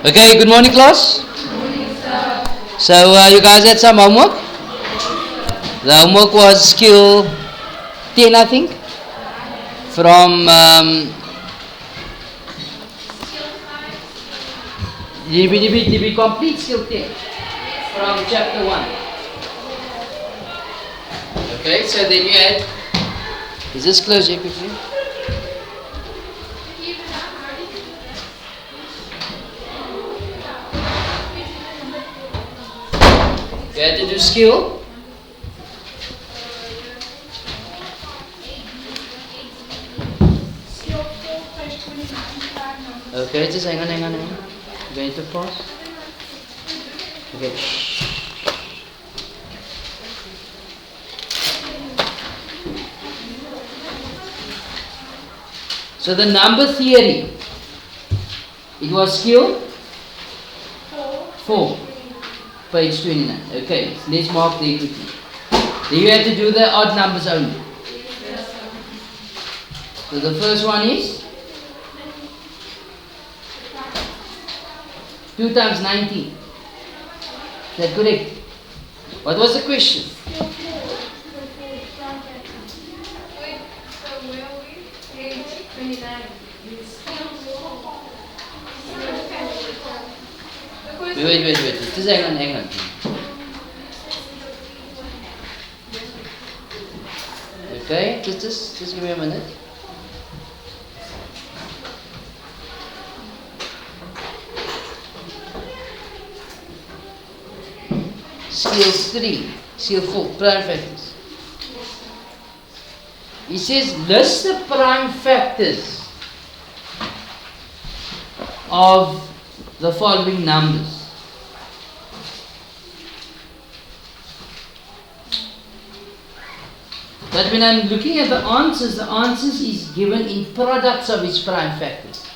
Okay, good morning class. So you guys had some homework? The homework was skill 10 I think. From did we complete skill 10? From chapter 1. Okay, so then you had, is this close here quickly? You had to do skill. Okay, just hang on. Going to pause. Okay. So the number theory, it was skill 4. Page 29. Okay, let's mark there quickly. Then you have to do the odd numbers only. So the first one is 2 times 19. Is that correct? What was the question? Wait. Just hang on. Okay, just give me a minute. Skill 3, skill 4, prime factors. He says list the prime factors of the following numbers. But when I'm looking at the answers is given in products of its prime factors.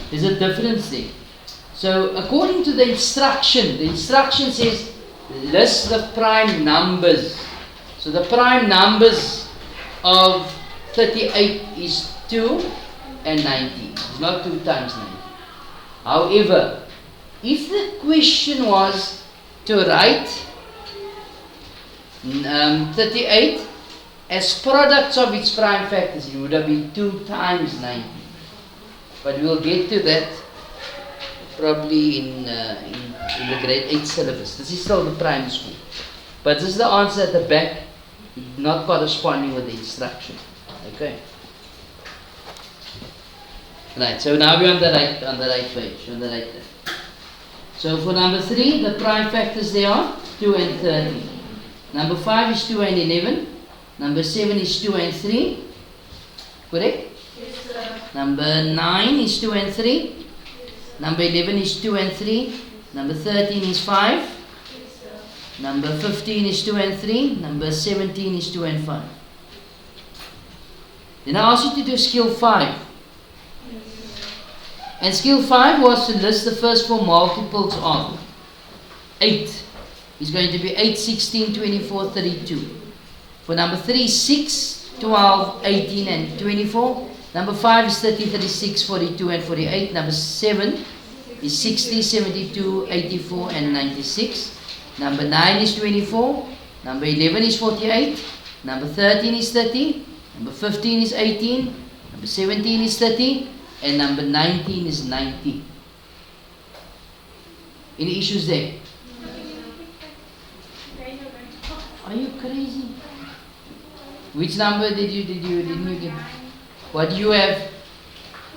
There's a difference there. So according to the instruction says list the prime numbers. So the prime numbers of 38 is 2 and 19. It's not 2 times 19. However, if the question was to write 38 as products of its prime factors, it would have been 2 times 19. But we'll get to that probably in the grade 8 syllabus. This is still the primary school. But this is the answer at the back, not corresponding with the instruction. Okay. Right, so now we're on the right page, on the right there. So for number 3, the prime factors they are 2 and 13. Number 5 is 2 and 11. Number 7 is 2 and 3. Correct? Yes, sir. Number 9 is 2 and 3. Number 11 is 2 and 3. Number 13 is 5. Yes, sir. Number 15 is 2 and 3. Number 17 is 2 and 5. Then I asked you to do skill 5. And skill 5 was to list the first 4 multiples of 8. It's going to be 8, 16, 24, 32. For number 3 is 6, 12, 18 and 24. Number 5 is 30, 36, 42 and 48. Number 7 is 60, 72, 84 and 96. Number 9 is 24. Number 11 is 48. Number 13 is 30. Number 15 is 18. Number 17 is 30. And number 19 is 90. Any issues there? Are you crazy? Which number didn't you get? What do you have?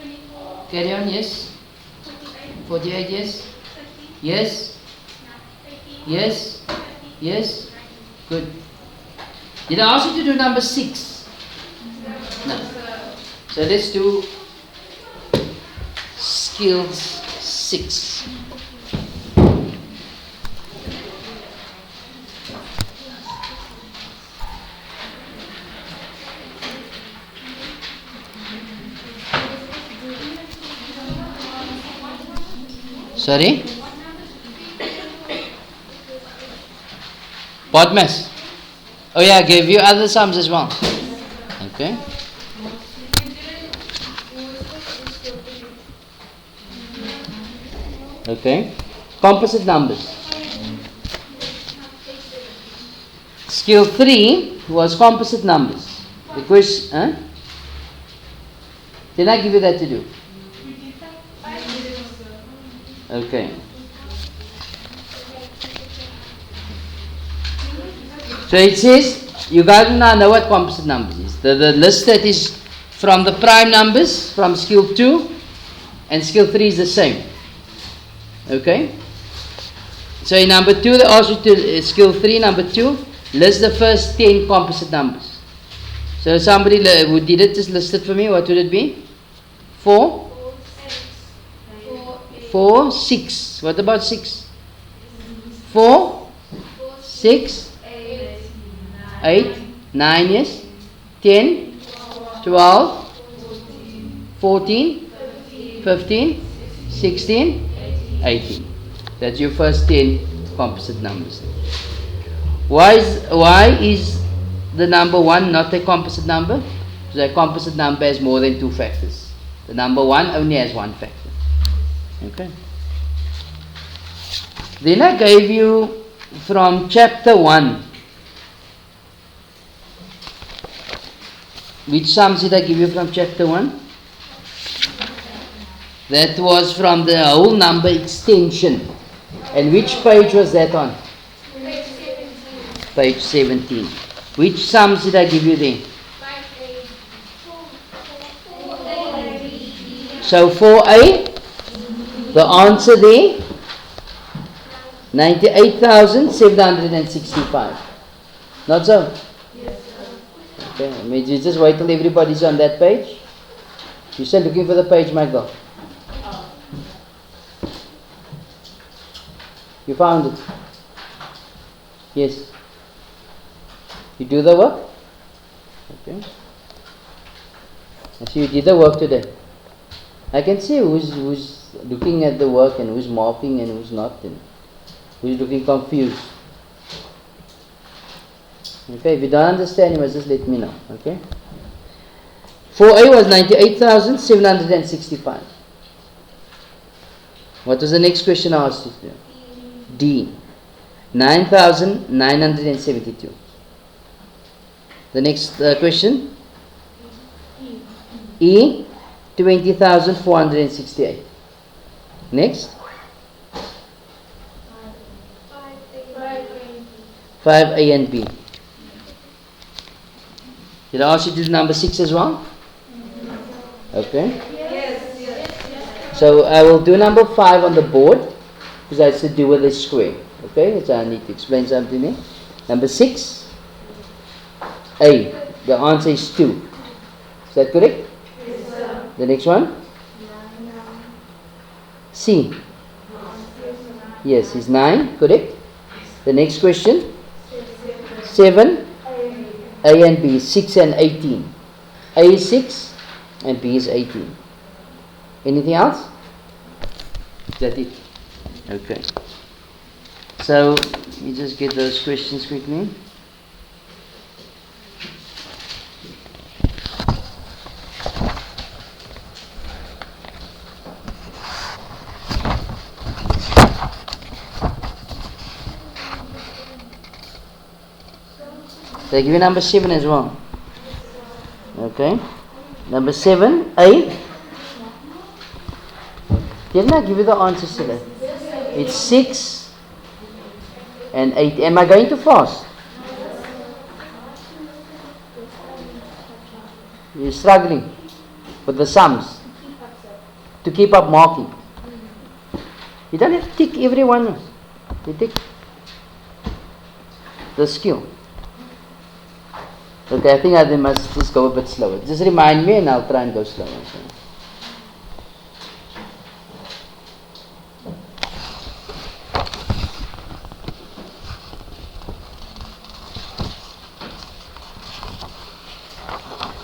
24. Carry on, yes. 48, yes. Yes. Yes. Yes. Good. Did I ask you to do number 6? No. So let's do skills 6. Sorry? Bodmas. Oh yeah, I gave you other sums as well. Okay. Okay. Composite numbers. Skill 3 was composite numbers. The question, huh? Did I give you that to do? Okay. So it says, you got to now know what composite numbers is. The list that is from the prime numbers, from skill 2, and skill 3 is the same. Okay? So in number 2, they ask you to, skill 3, number 2, list the first 10 composite numbers. So somebody who did it, just list it for me. What would it be? 4? 4, 6. What about 6? 4, 6, 8, 9, yes. 10, 12, 14, 15, 16, 18. That's your first 10 composite numbers. Why is the number 1 not a composite number? Because a composite number has more than 2 factors. The number 1 only has 1 factor. Okay. Then I gave you from chapter 1. Which sums did I give you from chapter 1? That was from the whole number extension. And which page was that on? Page 17. Which sums did I give you there? So 4a, the answer there, 98,765. Not so? Okay, I mean, you just wait till everybody's on that page. You're still looking for the page, Michael? You found it? Yes. You do the work? Okay. I see you did the work today. I can see who's looking at the work and who's marking and who's not, and who's looking confused. Okay, if you don't understand, you must just let me know. Okay. 4a was 98,765. What was the next question I asked you? D. 9,972. The next question? E. 20,468. Next? 5A and B. Did I ask you to do number 6 as well? Okay. So I will do number 5 on the board because I have to do with a square. Okay, so I need to explain something here. Number 6, A. The answer is 2. Is that correct? Yes, sir. The next one? C. Yes, is 9. Correct? The next question? 7. A and B is 6 and 18. A is 6 and B is 18. Anything else? Is that it? Okay. So, you just get those questions quickly. So I give you number 7 as well. Okay. Number 7, A. Didn't I give you the answers to that? It's 6 and 8. Am I going too fast? You're struggling with the sums to keep up marking. You don't have to tick every one. You tick the skill. Okay, I think I must just go a bit slower. Just remind me and I'll try and go slower.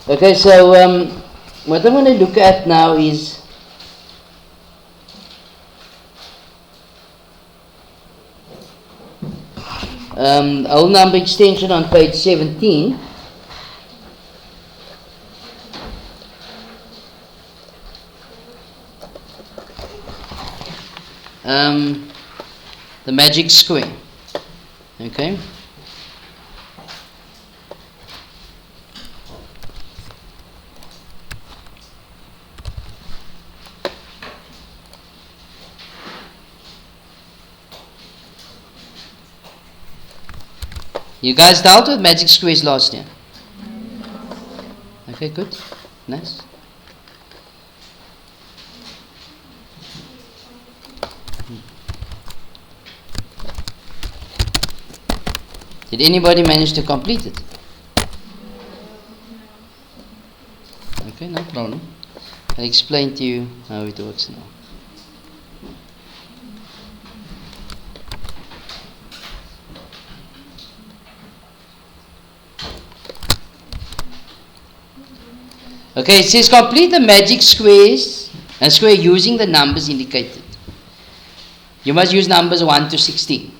Okay, so what I'm going to look at now is whole number extension on page 17. the magic square. Okay. You guys dealt with magic squares last year? Okay, good. Nice. Did anybody manage to complete it? Okay, no problem. I'll explain to you how it works now. Okay, it says complete the magic squares and square using the numbers indicated. You must use numbers 1 to 16.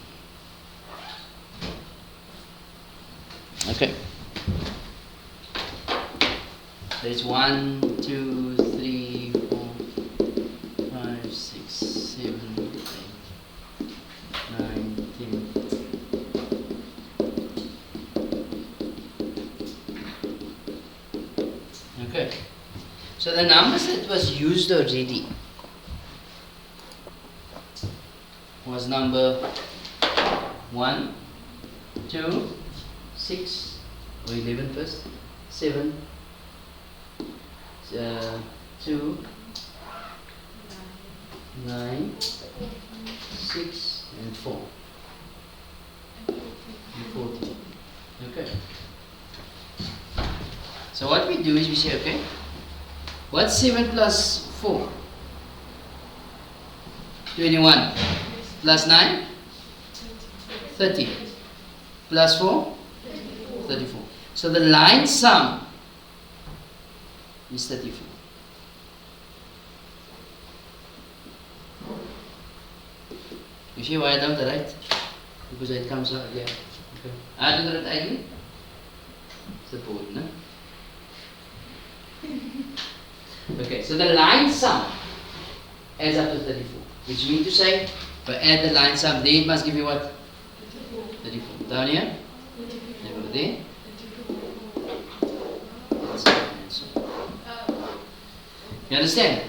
Okay. There's 1, 2, 3, 4, 5, 6, 7, 8, 9, 10. Okay. So the numbers that was used already was number 1, 2, 6, or 11 first, 7, 2, 9, 6, and 4, and 14. Okay. So what we do is we say, okay, what's 7 plus 4? 21. Plus 9? 30. Plus 4? 34. So the line sum is 34. You see why I don't write? Because it comes out, yeah. Okay. I don't write again. It's the board, no? Okay, so the line sum adds up to 34. Which means to say, if I add the line sum there, it must give you what? 34. Down here? 34 there? That's the answer. You understand?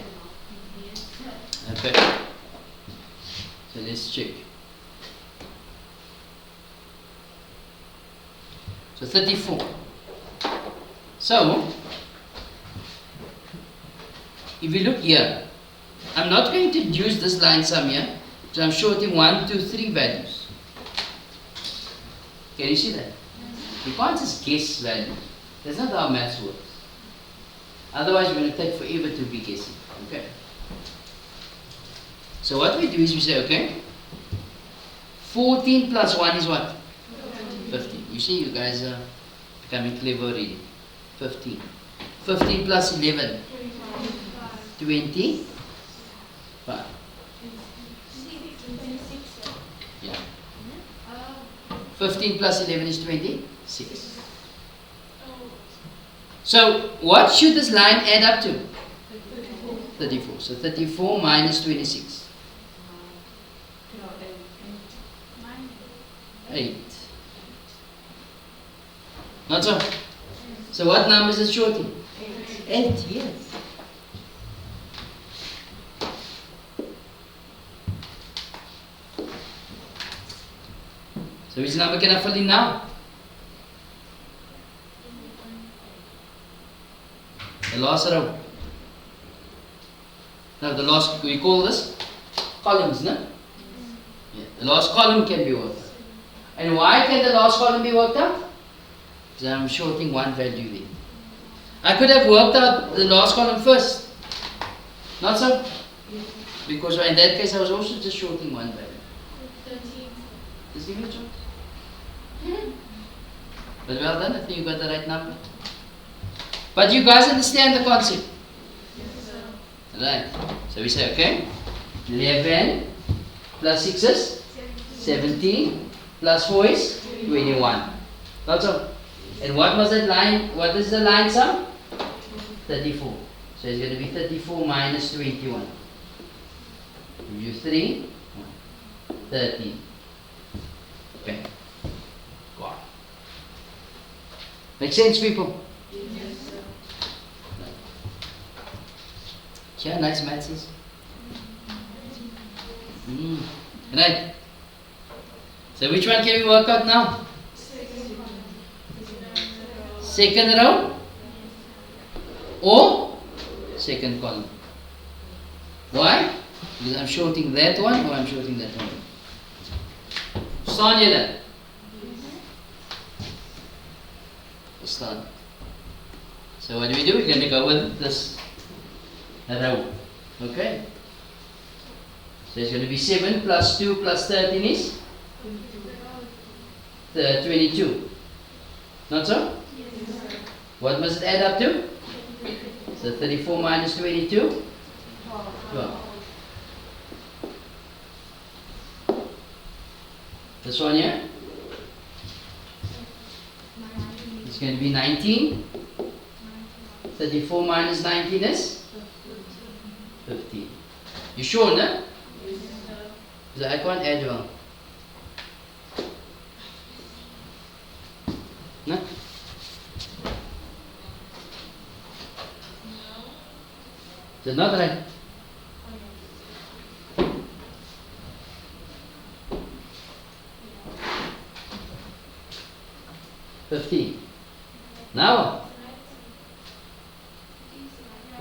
Okay. So let's check. So 34. So, if you look here, I'm not going to use this line sum here, so I'm shorting 1, 2, 3 values. Can you see that? You can't just guess values. That's not how maths works. Otherwise, we're going to take forever to be guessing. Okay. So what we do is we say, okay, 14 plus 1 is what? 15. You see, you guys are becoming clever already. 15. 15 plus 11. 25. Yeah. 15 plus 11 is 26. So what should this line add up to? 34. So 34 minus 26. 8. Not so? So what number is it shorting? 8, yes. So which number can I fill in now? The last row. Now the last, we call this columns, no? Yeah, the last column can be worked out. And why can the last column be worked out? Because I'm shorting one value there. I could have worked out the last column first. Not so? Because in that case I was also just shorting one value. 13. Just give me a choice. But well done, I think you got the right number. But you guys understand the concept? Yes, sir. Right. So we say, okay, 11 plus 6 is 17 plus 4 is 21. That's all. And what was that line? What is the line sum? 34. So it's going to be 34 minus 21. Give you 3. 13. Okay. Gone. Make sense, people? Yes, sir. See how nice maths is? Right. So which one can we work out now? Second row or second column? Why? Because I'm shorting that one or I'm shorting that one. Verstaan julle? Verstaan. So what do? We're going to go with this row. Okay? So it's going to be 7 plus 2 plus 13 is 22. Not so? What must it add up to? So 34 minus 22? 12. This one here? It's going to be 19. 34 minus 19 is? 15. You sure, no? So I can't add well. No? Is it not right? Now what?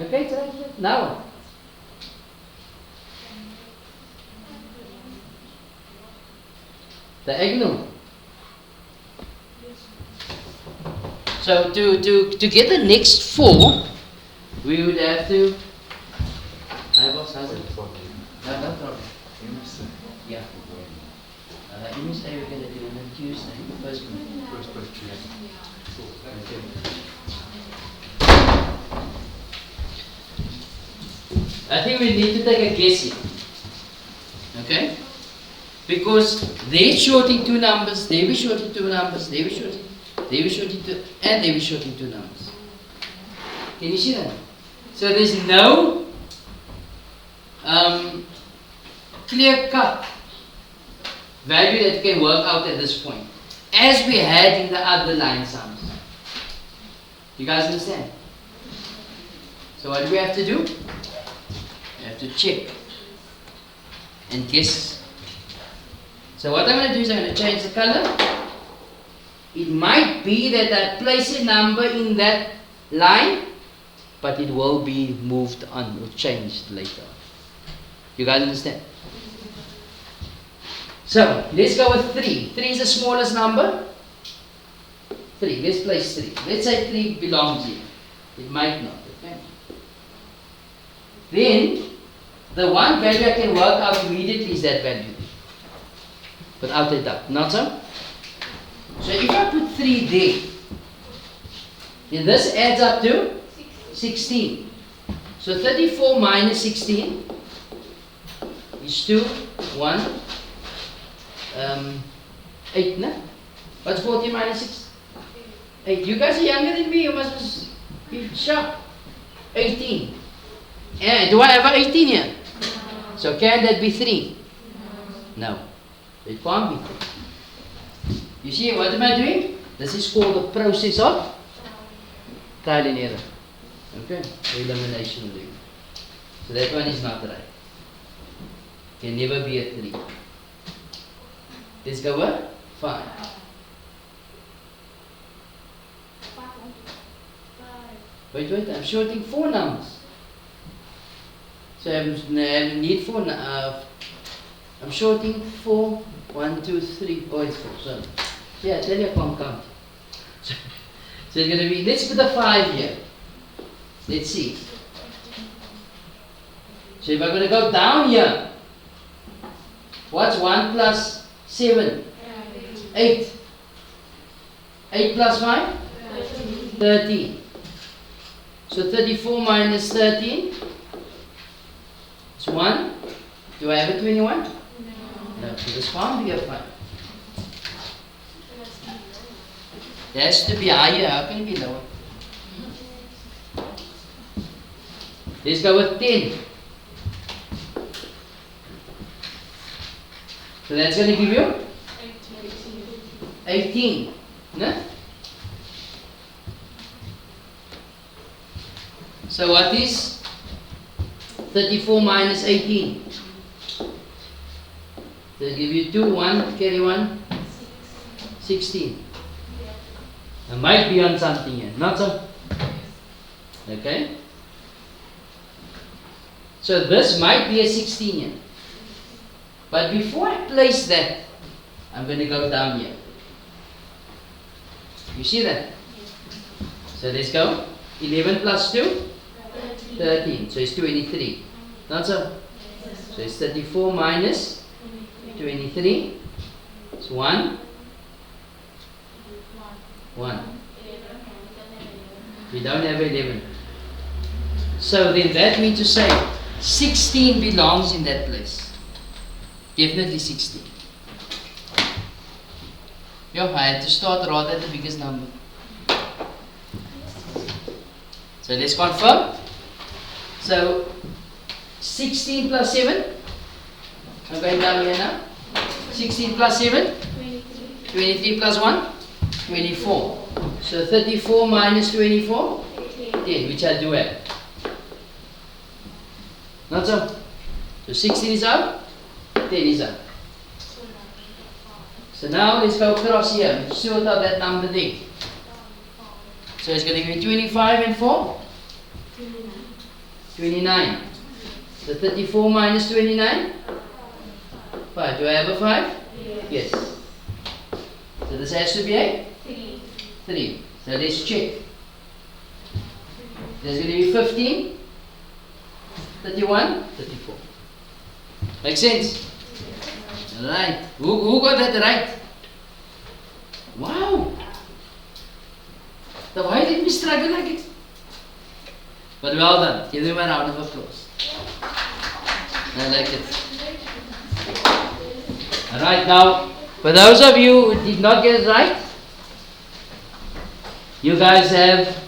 Okay, it's right. Now what? Diagonal. So to get the next 4, we would have to. I was how's it? No problem. Yeah. You say we're going to do it on Tuesday, first Tuesday. Okay. I think we need to take a guess here. Okay? Because they're shorting 2 numbers, they be shorting 2 numbers, they be shorting 2, and they be shorting 2 numbers. Can you see that? So there's no clear cut value that you can work out at this point, as we had in the other line sums. You guys understand? So what do we have to do? We have to check and guess. So what I'm going to do is I'm going to change the color. It might be that I place a number in that line, but it will be moved on or changed later. You guys understand? So let's go with 3. 3 is the smallest number. 3. Let's place 3. Let's say 3 belongs here. It might not. Okay. Then the one value I can work out immediately is that value, without a doubt. Not so? So if I put 3 there, then this adds up to 16. So 34 minus 16 is 2, 1, 8, no? What's 40 minus 6? 8. You guys are younger than me, you must be sharp. 18. Yeah, do I have 18 here? So can that be 3? No. It can't be 3. You see, what am I doing? This is called the process of trial and error. Okay? Elimination of the. So that one is not right. Can never be a 3. Let's go with 5. Wait, I'm shorting 4 numbers. So I need 4. I'm shorting 4. 1, 2, 3. Oh, it's 4. Sorry. So yeah, tell you I can't count. So it's going to be. Let's put a 5 here. Let's see. So if I'm going to go down here, what's 1 plus 7? 8. 8 plus 5? 13. So 34 minus 13 is 1. Do I have a 21? No. So this can't be a 5. It has to be higher. How can it be lower? Let's go with 10. So that's going to give you 18. No? So what is 34 minus 18? They'll give you 2, 1, carry 1, 16. I might be on something here, not so? Okay? So this might be a 16 here. But before I place that, I'm going to go down here. You see that? So let's go. 11 plus 2? 13. So it's 23. Not so? So it's 34 minus 23. It's 1. 1. We don't have 11. So then that means to say 16 belongs in that place. Definitely 16. Yo, I had to start rather at the biggest number. So let's confirm. So 16 plus 7. I'm going down here now. 16 plus 7. 23 plus 1. 24. So 34 minus 24. 10, which I do have. Not so? So 16 is out. 10 is out. So now let's go across here. Sort out that number there. So it's going to give me 25 and 4? 29. So 34 minus 29? 5. Do I have a 5? Yes. So this has to be a? 3. So let's check. There's going to be 15, 31, 34. Make sense? Right. Who got that right? Wow. So why did we struggle like it? But well done. Give them a round of applause. I like it. Alright, now, for those of you who did not get it right, you guys have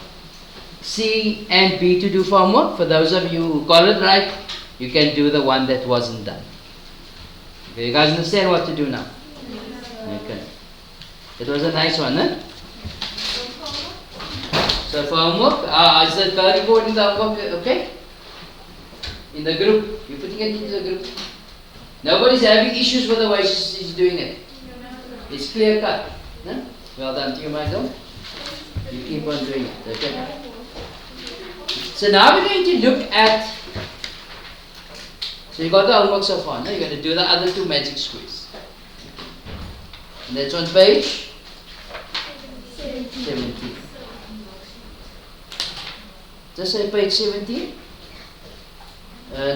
C and B to do for homework. For those of you who got it right, you can do the one that wasn't done. Okay, you guys understand what to do now? Okay. It was a nice one, huh? So for homework, I said recording the homework, okay? In the group. You're putting it into the group. Nobody's having issues with the way she's doing it. It's clear cut. Huh? Well done to you, Michael. You keep on doing it, okay? So now we're going to look at, so you got the homework so far, no? You're going to do the other 2 magic squares. And that's on page 17. Just say page 17.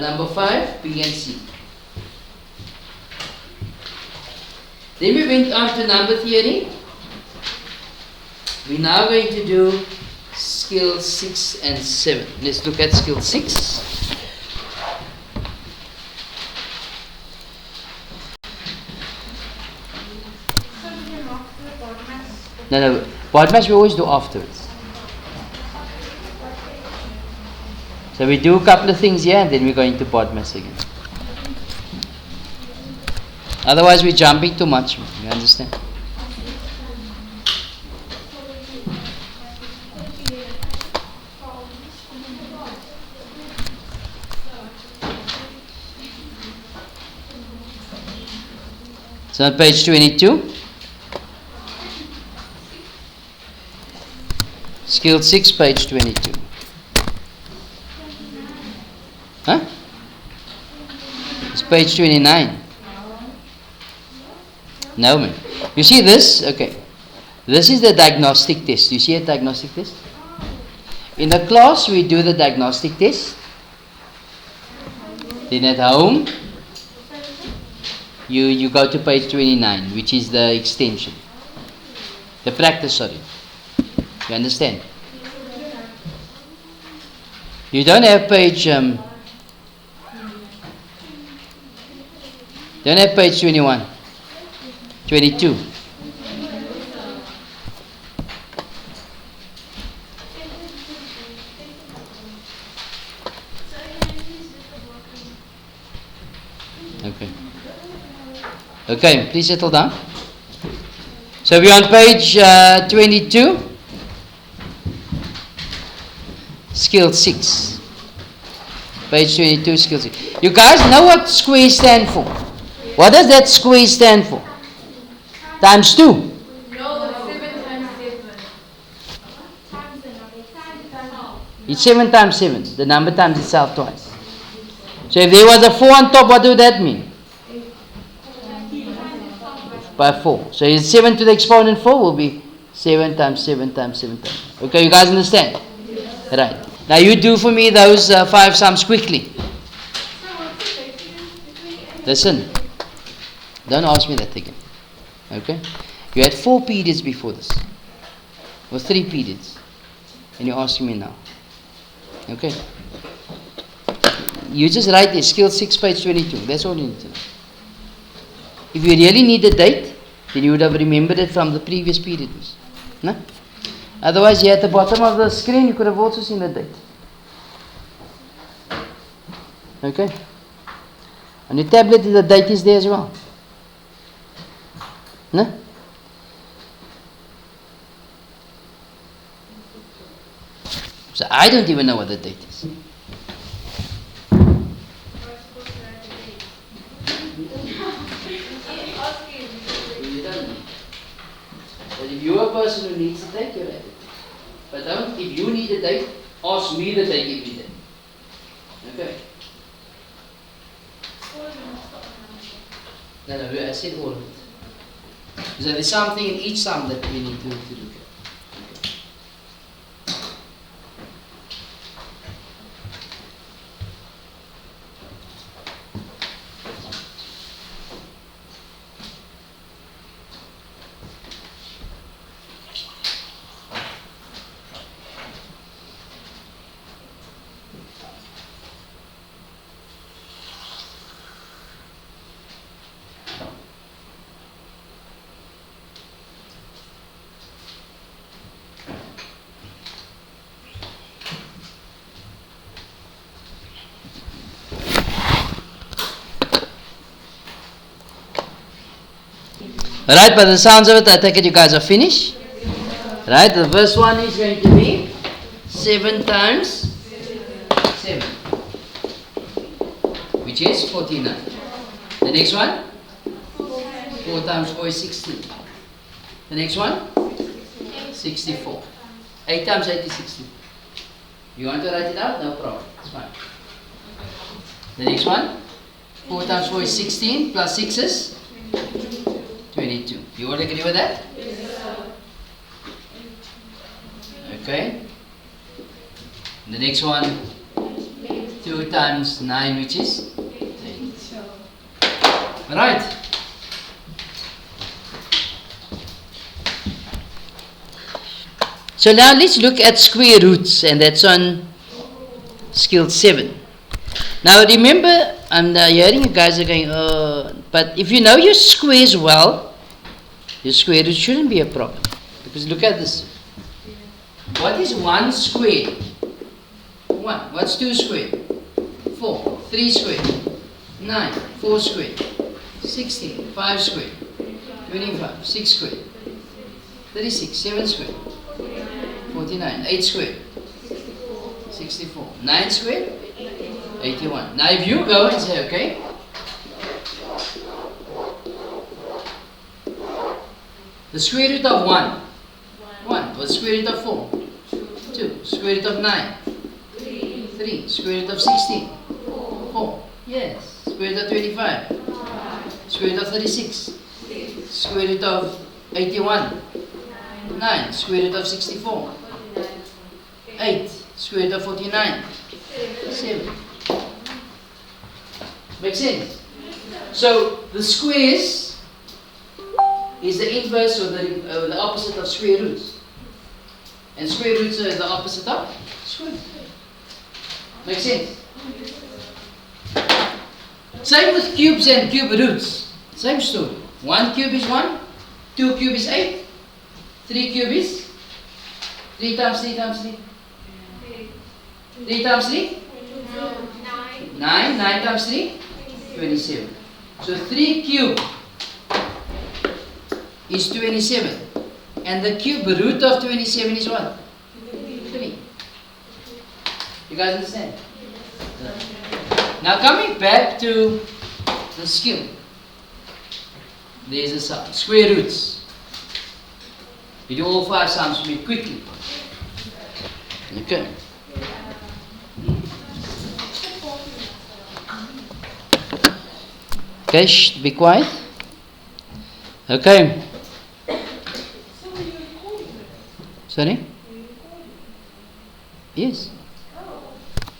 Number 5, B and C. Then we went on to number theory. We're now going to do skill 6 and 7. Let's look at skill 6. No, Bodmas we always do afterwards. So we do a couple of things here and then we're going to Bodmas again. Otherwise we're jumping too much, you understand? So on page 22, skill 6, page 22. Huh? It's page 29. No, man. You see this? Okay. This is the diagnostic test. You see a diagnostic test? In the class, we do the diagnostic test. Then at home, you go to page 29, which is the extension. The practice, sorry. You understand? You don't have page... don't have page 21. 22. Okay. Okay, please settle down. So we're on page 22, skill 6. Page 22, skill 6. You guys know what square stand for? What does that square stand for? Times 2. No, 7 times 7. It's 7 times 7. The number times itself twice. So if there was a 4 on top, what would that mean? By 4. So 7 to the exponent 4 will be 7 times 7 times 7 times. Okay, you guys understand? Right. Now you do for me those 5 sums quickly. Listen. Don't ask me that again. Okay? You had 4 periods before this. Or 3 periods. And you're asking me now. Okay? You just write there, skill 6, page 22. That's all you need to know. If you really need the date, then you would have remembered it from the previous periods. No? Otherwise, here at the bottom of the screen, you could have also seen the date. Okay? On your tablet, the date is there as well. No? So I don't even know what the date is. But if you're a person who needs a date, you're at it. But don't, if you need a date, ask me the date every day. Okay? No, I said all of it. So there's something in each sum that we need to look at. Alright, by the sounds of it, I take it you guys are finished. Right, the first one is going to be 7 times 7, which is 49. The next one, 4 times 4 is 16. The next one, 64. 8 times 8 is 60. You want to write it out? No problem, it's fine. The next one, 4 times 4 is 16, plus 6 is 22. You all agree with that? Yes, sir. Okay. The next one, 2 times 9, which is 8. Alright. So now let's look at square roots, and that's on skill 7. Now remember, I'm hearing you guys are going, but if you know your squares well, your square root shouldn't be a problem. Because look at this. What is 1 squared? 1. What's 2 squared? 4. 3 squared? 9. 4 squared? 16. 5 squared? 25. 6 squared? 36. 7 squared? 49. 8 squared? 64. 9 squared? 81. Now if you go and say, okay, the square root of 1. 1. What's the square root of 4? 2. Square root of 9? 3. Square root of 16? 4. Yes. Square root of 25? Square root of 36? Square root of 81? 9. Square root of 64? 8. Square root of 49? 7. Makes sense? So the squares is the inverse or the opposite of square roots. And square roots are the opposite of squares. Makes sense? Same with cubes and cube roots. Same story. 1 cube is 1, 2 cube is 8, 3 cube is 3 times 3 times 3. 3 times 3? 9. 9 times 3? 27. So 3 cube is 27. And the cube root of 27 is what? 3. You guys understand? Now coming back to the skill. There's a sum. Square roots. You do all 5 sums for me quickly. Okay. Okay, shh, be quiet. Okay. Sorry? Yes.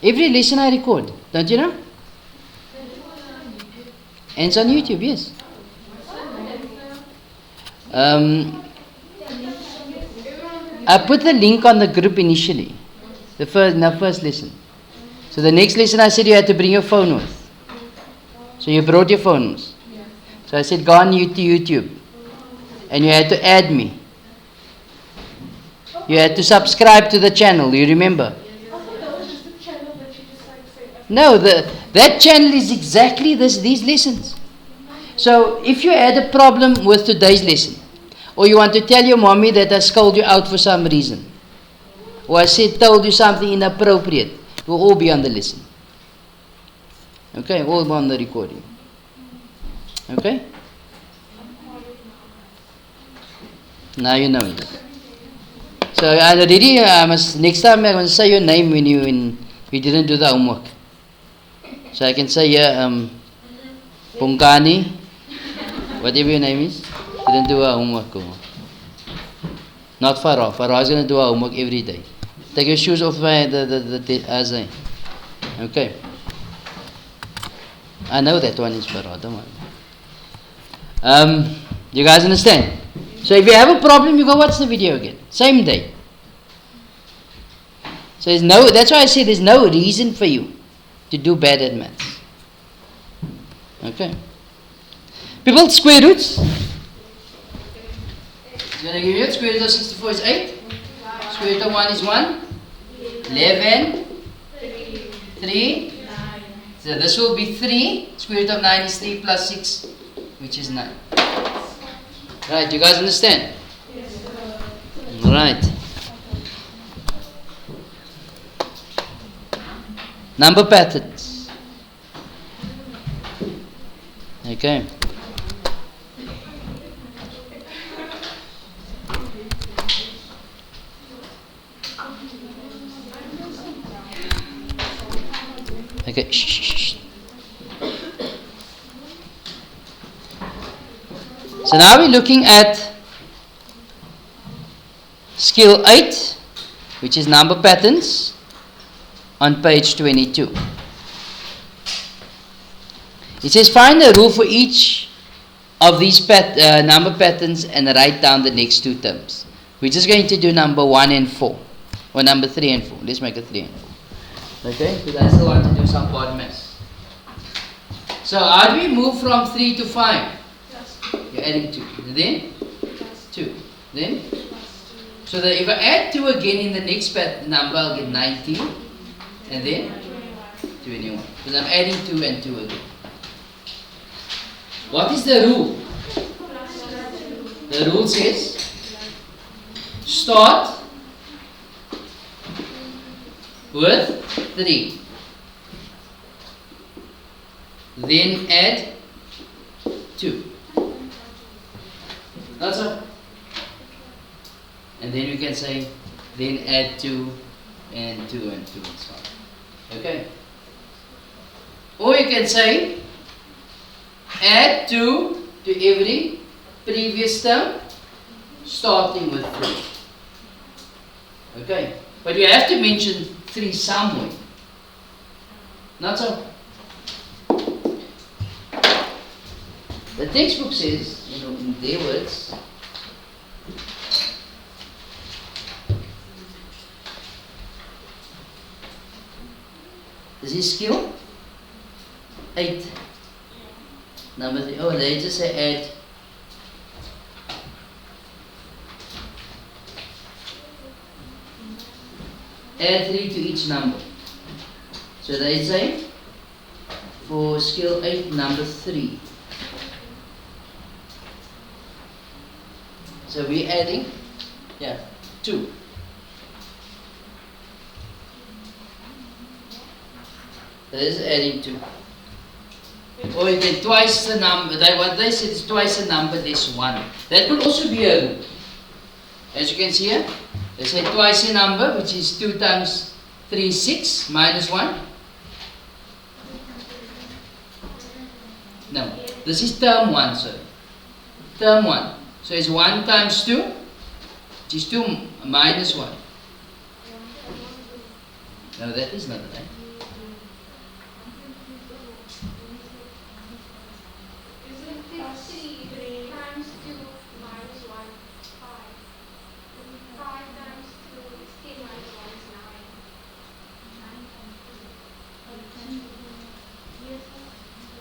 Every lesson I record, don't you know? And it's on YouTube, yes. I put the link on the group initially, the first lesson. So the next lesson I said you had to bring your phone with. So you brought your phones. So I said go on YouTube, and you had to add me. You had to subscribe to the channel. You remember? No, that channel is exactly these lessons. So if you had a problem with today's lesson, or you want to tell your mommy that I scolded you out for some reason, or I told you something inappropriate, it will all be on the lesson. Okay, all on the recording. Okay? Now you know it. So I already next time I'm going to say your name when you didn't do the homework. So I can say Pongani, whatever your name is, didn't do her homework. Not Farah. Farah is going to do her homework every day. Take your shoes off the Azai. Okay. I know that one is Farah, don't worry. You guys understand? So if you have a problem, you go watch the video again. Same day. So that's why I say there's no reason for you to do bad at maths. Okay. People, square roots. It's going to give you it. Square root of 64 is 8. Square root of 1 is 1. 11. 3. So this will be 3. Square root of 9 is 3 plus 6, which is 9. Right, you guys understand? Yes, sir. Right. Number patterns. Okay. Okay. Shh. So now we're looking at skill 8, which is number patterns, on page 22. It says find a rule for each of these number patterns and write down the next 2 terms. We're just going to do number 1 and 4, or number 3 and 4. Let's make it 3 and 4. Okay, because I still want to do some Bodmas. So how do we move from 3 to 5? You're adding 2. Then 2. Then so that if I add 2 again in the next number, I'll get 19. And then 21. Because I'm adding 2 and 2 again. What is the rule? The rule says start with 3. Then add 2. That's all. And then we can say, then add 2 and 2 and 2 and so on. Okay? Or you can say, add 2 to every previous term, starting with 3. Okay? But you have to mention 3 somewhere. Not so. The textbook says, in their words, this is skill 8. Number 3. Oh, they just say add 3 to each number. So they say for skill 8, number 3. So we're adding, 2. This is adding 2. Or you get twice the number. What they said is twice the number less 1. That could also be a rule. As you can see here, they say twice the number, which is 2 times 3 is 6, minus 1. No, this is term 1, sorry. Term 1. So it's 1 times 2, which is 2 minus 1. No, that is not right.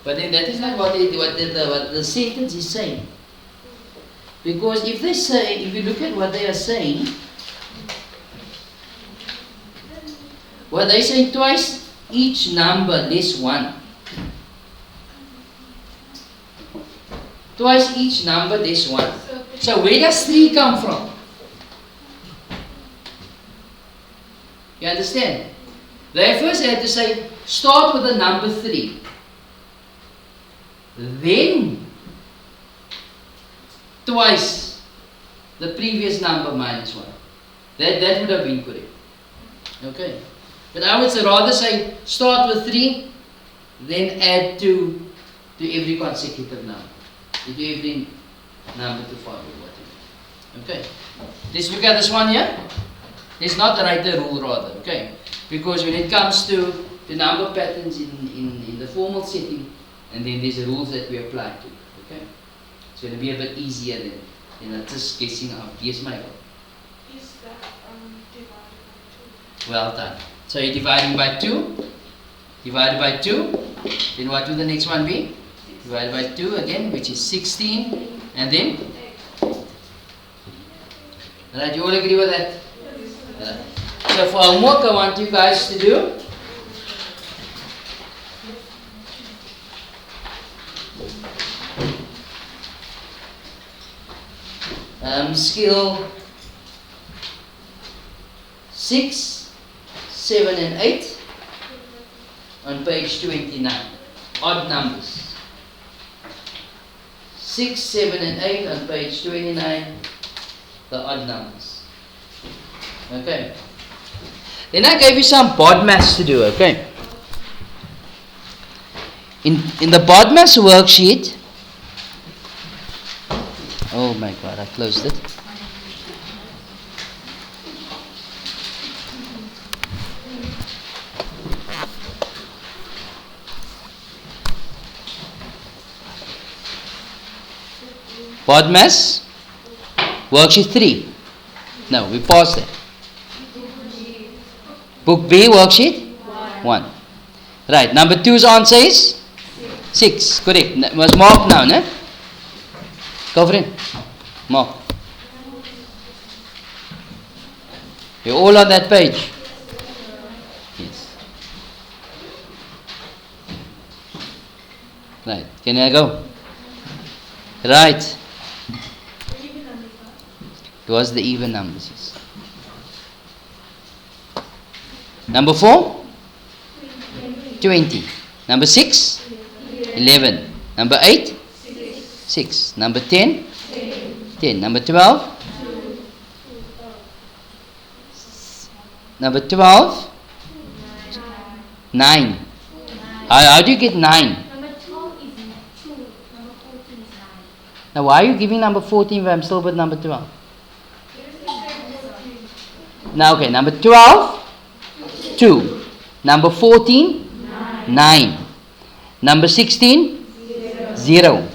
But then that is not what the sentence is saying. Because if they say, if you look at what they are saying, what they say twice each number less 1. Twice each number less 1. So where does 3 come from? You understand? They first had to say, start with the number 3. Then twice the previous number minus 1. That would have been correct. Okay. But I would rather say start with 3, then add 2 to every consecutive number. To every number to follow. Okay. Let's look at this one here. Let's not write the rule rather. Okay. Because when it comes to the number patterns in the formal setting, and then there's the rules that we apply to. Okay? It's going to be a bit easier than just guessing out. Yes, Michael? Is that divided by 2? Well done. So you're dividing by 2. Divided by 2. Then what will the next one be? Divided by 2 again, which is 16. And then? Alright, you all agree with that? So for homework, I want you guys to do skill 6, 7 and 8 on page 29. Odd numbers. 6, 7 and 8 on page 29. The odd numbers. Okay. Then I gave you some Bodmas to do, okay? In the Bodmas worksheet, oh my god, I closed it. Bodmas, worksheet 3. No, we paused that. Book B, worksheet 1. Right, number 2's answer is 6. Correct. That was marked now, ne? Go for it. Mark. You're all on that page. Yes. Right. Can I go? Right. It was the even numbers. Yes. Number 4? 20. Number 6? 11. Number 8? 6. Number 10? 10. Number 12? Number 12? 9. How do you get 9? Number 12 is 2. Number 14 is 9. Now why are you giving number 14 if I'm still with number 12? Now okay, number 12? 2. Number 14? 9. Number 16? 0.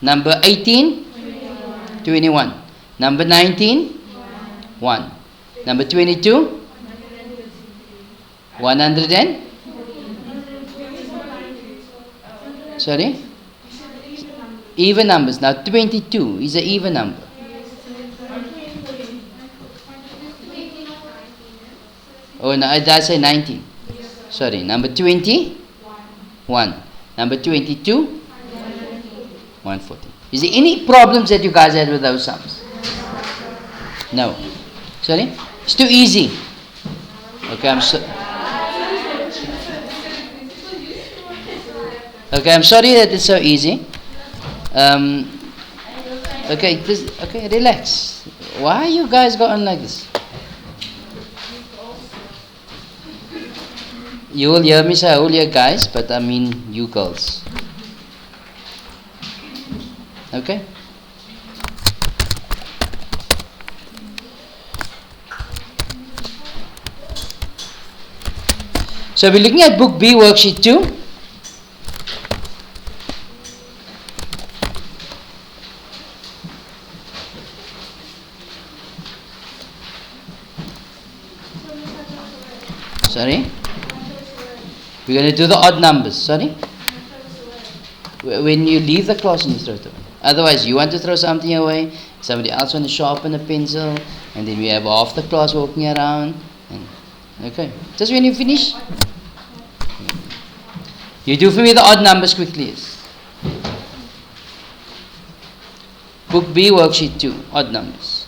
Number 18? 21. Number 19? 1. Number 22? 100 and? Sorry? Even numbers. Now 22 is an even number. Oh, no, did I say 19? Sorry, number 20? 1. Number 22? 140. Is there any problems that you guys had with those sums? No. Sorry? It's too easy. Okay, I'm sorry that it's so easy. Okay, relax. Why you guys got on like this? You will hear me say whole year guys, but I mean you girls. Okay? So we're looking at Book B, Worksheet 2. Sorry? We're going to do the odd numbers. Sorry? When you leave the class and you throw it away. Otherwise, you want to throw something away, somebody else want to sharpen a pencil, and then we have half the class walking around. Okay. Just when you finish, you do for me the odd numbers quickly. Yes. Book B, Worksheet 2, odd numbers.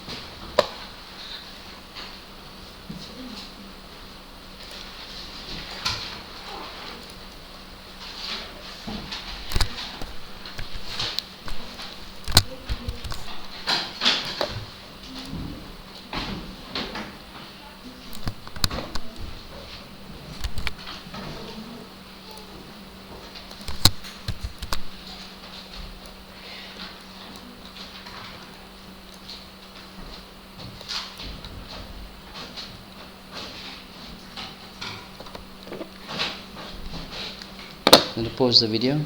I'm going to pause the video.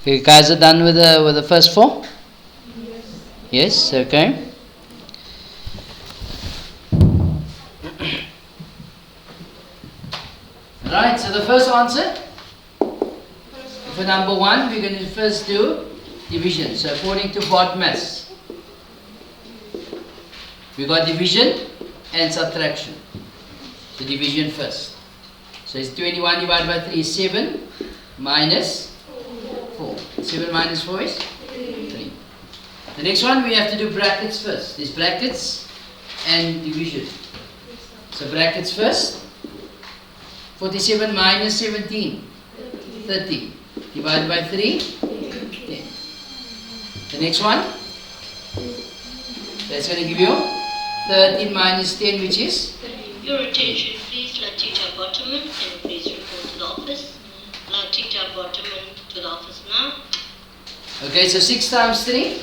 Okay, you guys are done with the first four? Yes. Yes, okay. Right, so the first answer for number 1, we're going to first do division. So according to Bodmas, we got division and subtraction. So division first. So it's 21 divided by 3 is 7 minus 4. 7 minus 4 is 3. The next one we have to do brackets first. There's brackets and division. So brackets first. 47 minus 17. 30. Divided by 3. 10. The next one. That's going to give you 13 minus 10, which is? Your attention, please. Let teacher Bodmas and please report to the office. Let teacher Bodmas to the office now. Okay, so 6 times 3?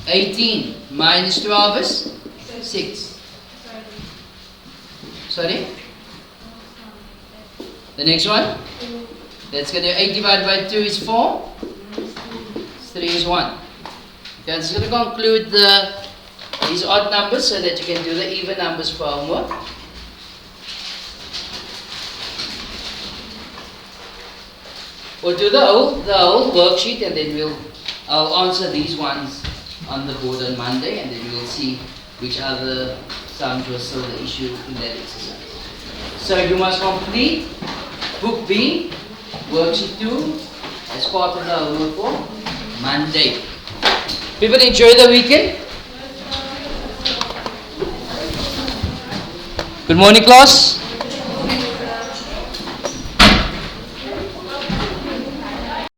18 minus 12 is? 6. Sorry? The next one? That's going to 8 divided by 2 is 4. 3 is 1. Okay, that's going to conclude these odd numbers so that you can do the even numbers for homework. We'll do the whole worksheet, and then I'll answer these ones on the board on Monday, and then we'll see which other sums were still the issue in that exercise. So you must complete Book B, Worksheet 2 as part of the homework for Monday. People enjoy the weekend? Good morning, class.